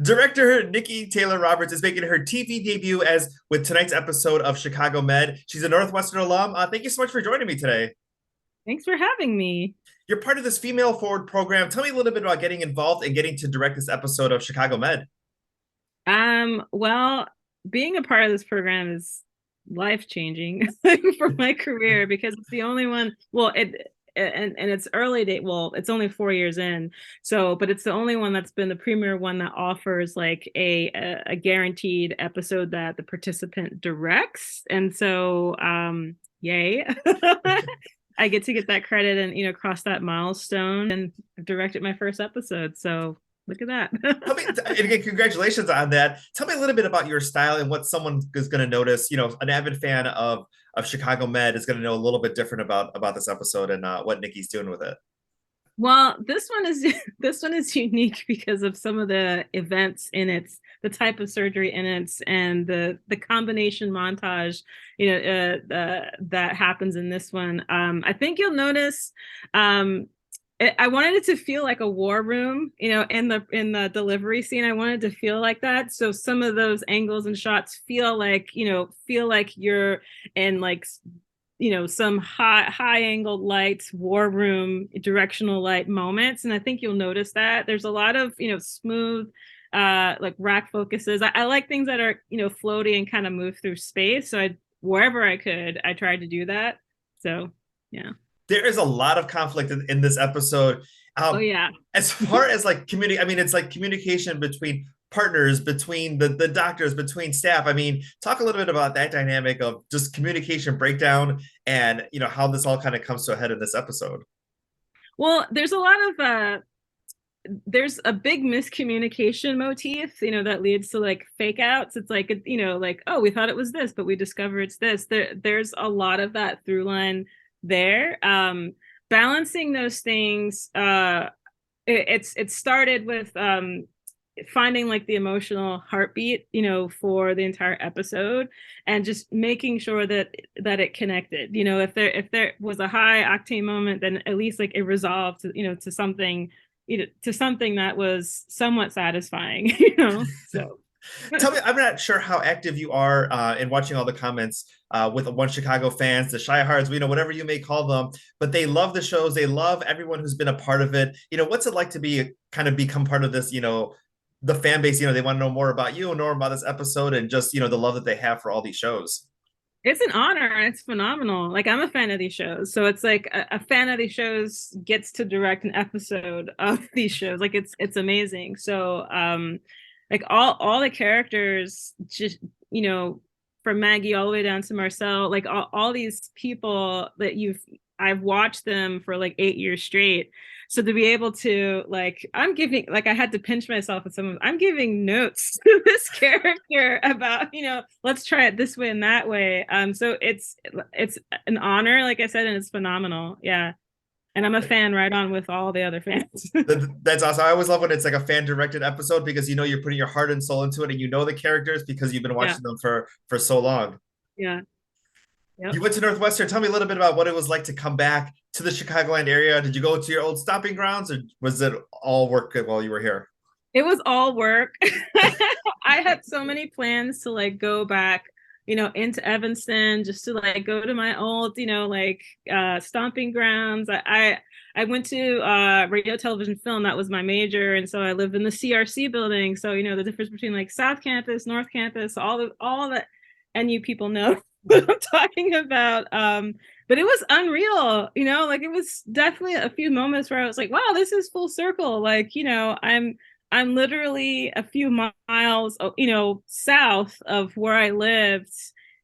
Director Nikki Taylor-Roberts is making her TV debut as with tonight's episode of Chicago Med. She's a Northwestern alum. Thank you so much for joining me today. Thanks for having me. You're part of this Female Forward program. Tell me a little bit about getting involved and getting to direct this episode of Chicago Med. Well, being a part of this program is life-changing for my career because it's the only one, well, and it's early date, well, it's only 4 years in. So, but it's the only one that's been the premier one that offers like a guaranteed episode that the participant directs. And so, yay. I get that credit and cross that milestone and directed my first episode. So look at that. Tell me, and again, congratulations on that. Tell me a little bit about your style and what someone is going to notice. An avid fan of Chicago Med is going to know a little bit different about this episode and what Nikki's doing with it. Well, this one is this one is unique because of some of the events in it, the type of surgery in it, and the combination montage, that happens in this one. I think you'll notice. I wanted it to feel like a war room, in the delivery scene. I wanted to feel like that. So some of those angles and shots feel like you're in like some high angled lights, war room directional light moments. And I think you'll notice that there's a lot of smooth like rack focuses. I like things that are floaty and kind of move through space. So wherever I could, I tried to do that. So yeah. There is a lot of conflict in this episode. Oh yeah. As far as like community, I mean, it's like communication between partners, between the doctors, between staff. I mean, talk a little bit about that dynamic of just communication breakdown and how this all kind of comes to a head in this episode. Well, there's a lot of there's a big miscommunication motif, that leads to like fake outs. It's like, like, oh, we thought it was this, but we discover it's this. There's a lot of that through line there. Balancing those things, it started with finding like the emotional heartbeat, for the entire episode, and just making sure that it connected. If there was a high octane moment, then at least like it resolved to something, to something that was somewhat satisfying. So Tell me, I'm not sure how active you are in watching all the comments with One Chicago fans, the Shyhards, whatever you may call them, but they love the shows. They love everyone who's been a part of it. What's it like to become part of this, the fan base? They want to know more about you, know about this episode, and just, the love that they have for all these shows. it's an honor and it's phenomenal. Like, I'm a fan of these shows, so it's like a fan of these shows gets to direct an episode of these shows. Like, it's amazing. So like all the characters, just from Maggie all the way down to Marcel, like all these people that I've watched them for like 8 years straight. So to be able to, like, I'm giving, like, I had to pinch myself with someone, I'm giving notes to this character about, let's try it this way and that way. So it's an honor, like I said, and it's phenomenal. Yeah. And I'm a fan right on with all the other fans. That's awesome. I always love when it's like a fan directed episode because you're putting your heart and soul into it, and the characters because you've been Yeah. watching them for so long. Yeah. You Yep. went to Northwestern. Tell me a little bit about what it was like to come back to the Chicagoland area. Did you go to your old stomping grounds, or was it all work while you were here? It was all work. I had so many plans to like go back, into Evanston, just to like go to my old, like stomping grounds. I went to radio, television, film. That was my major, and so I lived in the CRC building. So the difference between like South Campus, North Campus, all that NU people know what I'm talking about. But it was unreal, like it was definitely a few moments where I was like, wow, this is full circle. Like, I'm literally a few miles, south of where I lived,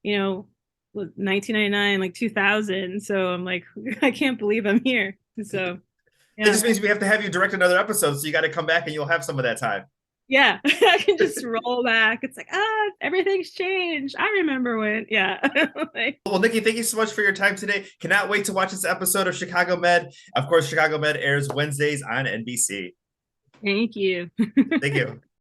1999, like 2000. So I'm like, I can't believe I'm here. So, It yeah. just means we have to have you direct another episode, so you got to come back and you'll have some of that time. Yeah, I can just roll back. It's like, everything's changed. I remember when, yeah. Like, Well, Nikki, thank you so much for your time today. Cannot wait to watch this episode of Chicago Med. Of course, Chicago Med airs Wednesdays on NBC. thank you. Thank you.